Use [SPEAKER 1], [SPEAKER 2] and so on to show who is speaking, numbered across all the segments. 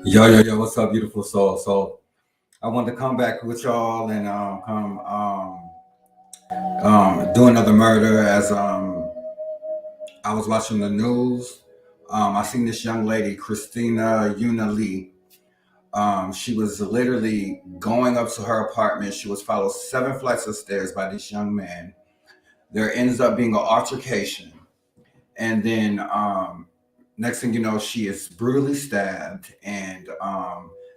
[SPEAKER 1] Yo, what's up, beautiful soul? So I wanted to come back with y'all and come do another murder as I was watching the news. I seen this young lady, Christina Yuna. She was literally going up to her apartment. She was followed 7 flights of stairs by this young man. There ends up being an altercation, and then next thing you know, she is brutally stabbed, and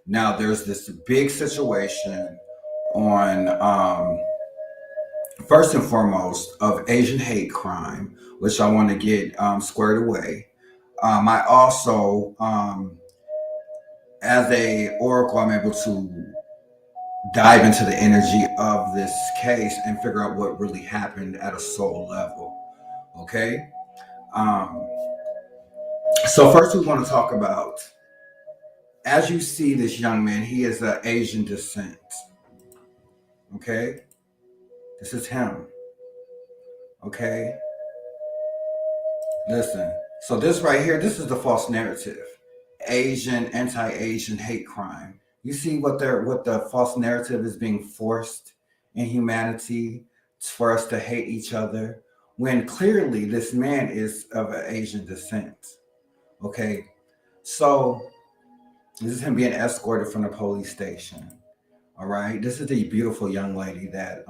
[SPEAKER 1] now there's this big situation on first and foremost of Asian hate crime, which I want to get squared away. I also, as a oracle, I'm able to dive into the energy of this case and figure out what really happened at a soul level. Okay. Um, so first, we want to talk about, as you see this young man, he is of Asian descent. Okay, this is him. Okay, listen. So this right here, this is the false narrative. Asian, anti-Asian hate crime. You see what the false narrative is being forced in humanity for us to hate each other, when clearly this man is of an Asian descent. Okay, so this is him being escorted from the police station. All right, this is the beautiful young lady that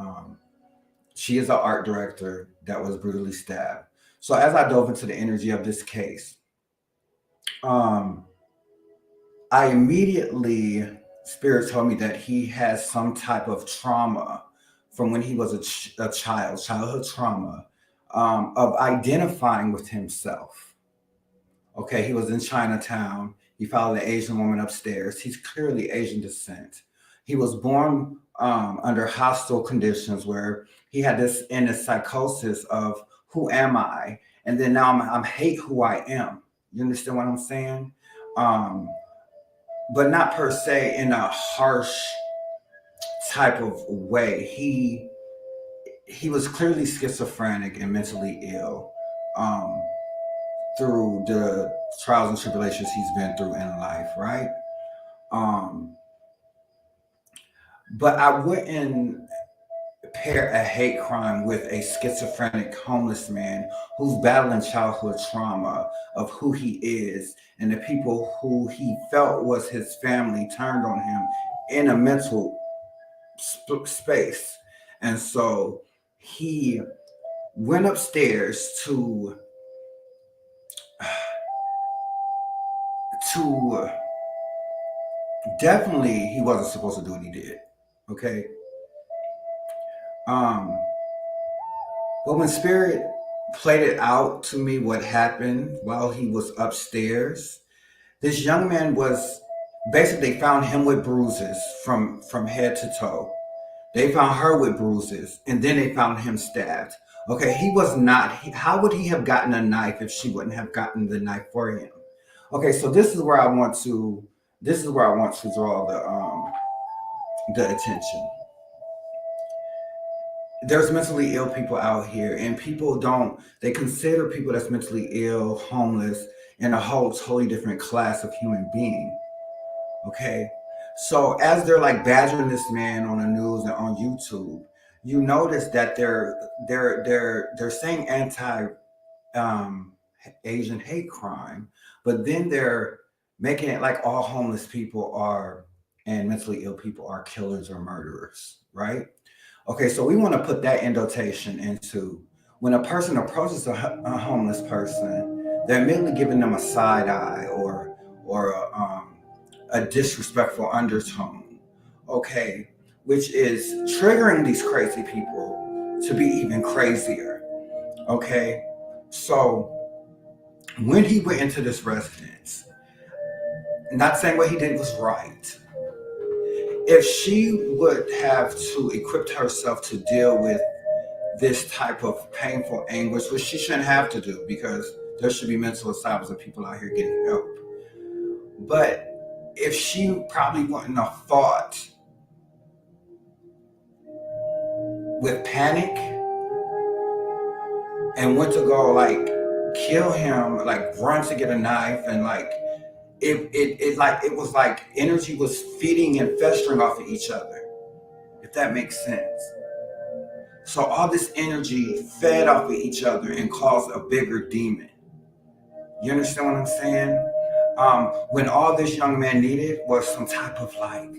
[SPEAKER 1] she is an art director that was brutally stabbed. So as I dove into the energy of this case, um, I immediately, spirit told me that he has some type of trauma from when he was a child, childhood trauma, of identifying with himself. Okay, he was in Chinatown. He followed an Asian woman upstairs. He's clearly Asian descent. He was born under hostile conditions where he had this in a psychosis of who am I, and then now I'm hate who I am. You understand what I'm saying? Um, but not per se in a harsh type of way. He was clearly schizophrenic and mentally ill. Um, through the trials and tribulations he's been through in life, right? Um, but I wouldn't pair a hate crime with a schizophrenic homeless man who's battling childhood trauma of who he is and the people who he felt was his family turned on him in a mental space. And so he went upstairs to definitely he wasn't supposed to do what he did. Okay. Um, but when Spirit played it out to me what happened while he was upstairs, this young man was basically they found him with bruises from head to toe. They found her with bruises, and then they found him stabbed. Okay, he was not. How would he have gotten a knife if she wouldn't have gotten the knife for him? Okay, so this is where I want to. This is where I want to draw the attention. There's mentally ill people out here, and people don't. They consider people that's mentally ill, homeless, in a whole totally different class of human being. Okay, so as they're like badgering this man on the news and on YouTube, you notice that they're saying anti um, Asian hate crime, but then they're making it like all homeless people are and mentally ill people are killers or murderers, right? Okay, so we want to put that indotation into when a person approaches a homeless person, they're immediately giving them a side eye or a disrespectful undertone. Okay, which is triggering these crazy people to be even crazier. Okay, so when he went into this residence, not saying what he did was right. If she would have to equip herself to deal with this type of painful anguish, which she shouldn't have to do because there should be mental asylums and people out here getting help. But if she probably wouldn't have fought with panic and went to go like kill him, like run to get a knife and like it was like energy was feeding and festering off of each other, if that makes sense. So all this energy fed off of each other and caused a bigger demon. You understand what I'm saying? When all this young man needed was some type of like,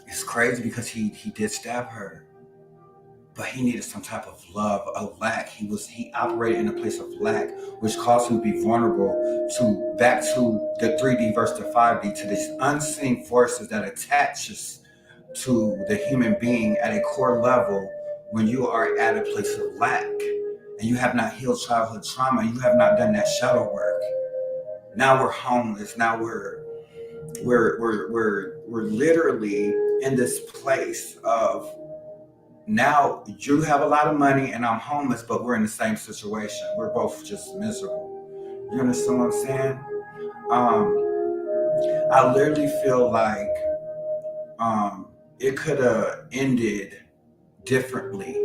[SPEAKER 1] it's crazy because he did stab her, but he needed some type of love, a lack. He operated in a place of lack, which caused him to be vulnerable to back to the 3D versus the 5D, to these unseen forces that attaches to the human being at a core level when you are at a place of lack and you have not healed childhood trauma, you have not done that shadow work. Now we're homeless. Now we're literally in this place of, now you have a lot of money and I'm homeless, but we're in the same situation. We're both just miserable. You understand what I'm saying? I literally feel like it could have ended differently.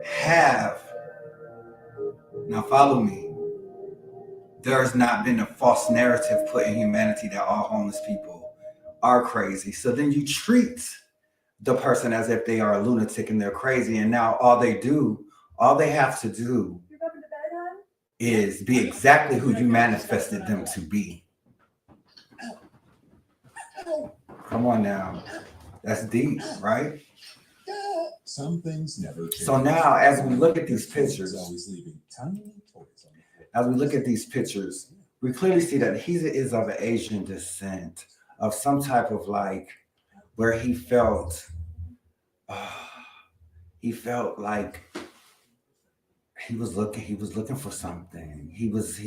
[SPEAKER 1] Have, now follow me, there has not been a false narrative put in humanity that all homeless people are crazy. So then you treat the person as if they are a lunatic and they're crazy. And now all they have to do is be exactly who you manifested them to be. Come on now. That's deep, right?
[SPEAKER 2] Some things never change.
[SPEAKER 1] So now, as we look at these pictures,
[SPEAKER 2] always leaving tiny toys on the floor.
[SPEAKER 1] as we look at these pictures, we clearly see that he is of an Asian descent, of some type of like, where he felt like he was looking for something. This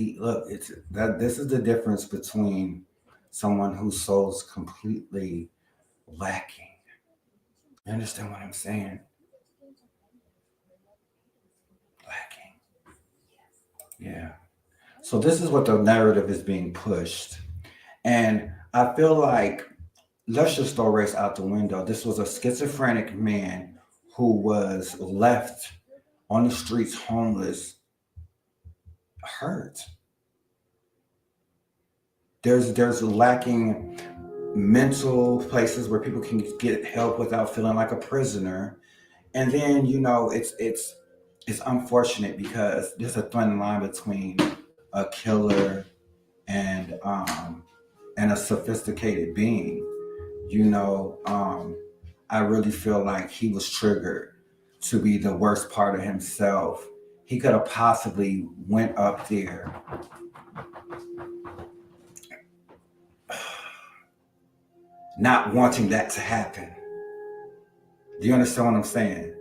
[SPEAKER 1] is the difference between someone whose soul's completely lacking. You understand what I'm saying? Lacking. Yeah. So this is what the narrative is being pushed. And I feel like, let's just throw race out the window. This was a schizophrenic man who was left on the streets, homeless, hurt. There's lacking mental places where people can get help without feeling like a prisoner. And then, it's unfortunate because there's a thin line between a killer and a sophisticated being. I really feel like he was triggered to be the worst part of himself. He could have possibly went up there not wanting that to happen. Do you understand what I'm saying?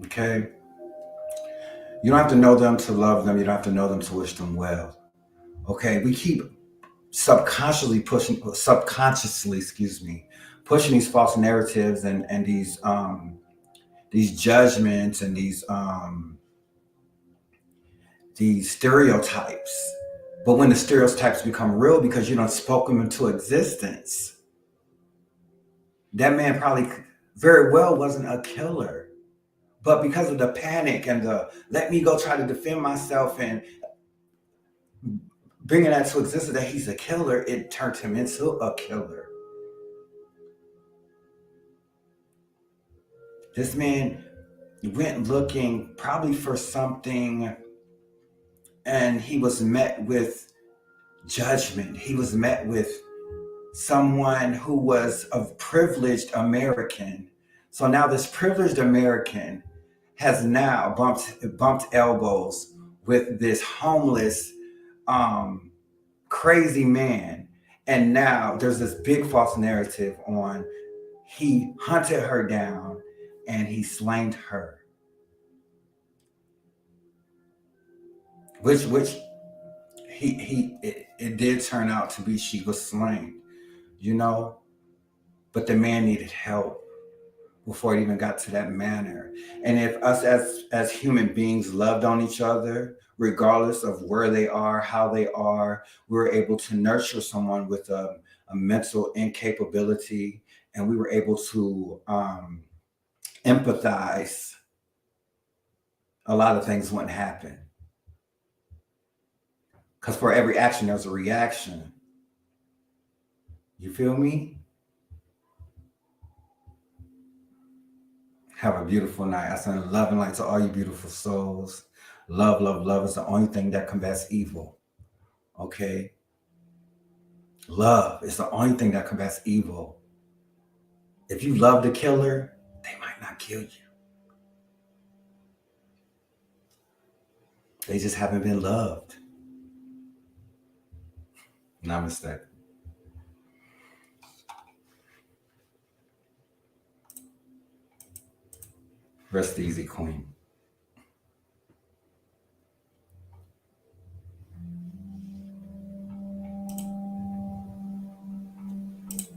[SPEAKER 1] Okay? You don't have to know them to love them. You don't have to know them to wish them well. Okay? We keep subconsciously, pushing these false narratives and these judgments and these stereotypes. But when the stereotypes become real because you don't spoke them into existence, that man probably very well wasn't a killer. But because of the panic and the let me go try to defend myself and bringing that to existence that he's a killer, it turned him into a killer. This man went looking probably for something, and he was met with judgment. He was met with someone who was a privileged American. So now this privileged American has now bumped elbows with this homeless, crazy man. And now there's this big false narrative on he hunted her down and he slain her. Which it did turn out to be she was slain, but the man needed help before it even got to that manner. And if us as human beings loved on each other, regardless of where they are, how they are, we're able to nurture someone with a mental incapability, and we were able to empathize a lot of things wouldn't happen. Because for every action, there's a reaction. You feel me? Have a beautiful night. I send love and light to all you beautiful souls. Love, love, love is the only thing that combats evil. Okay? Love is the only thing that combats evil. If you love the killer, they might not kill you. They just haven't been loved. Namaste. Rest easy, Queen.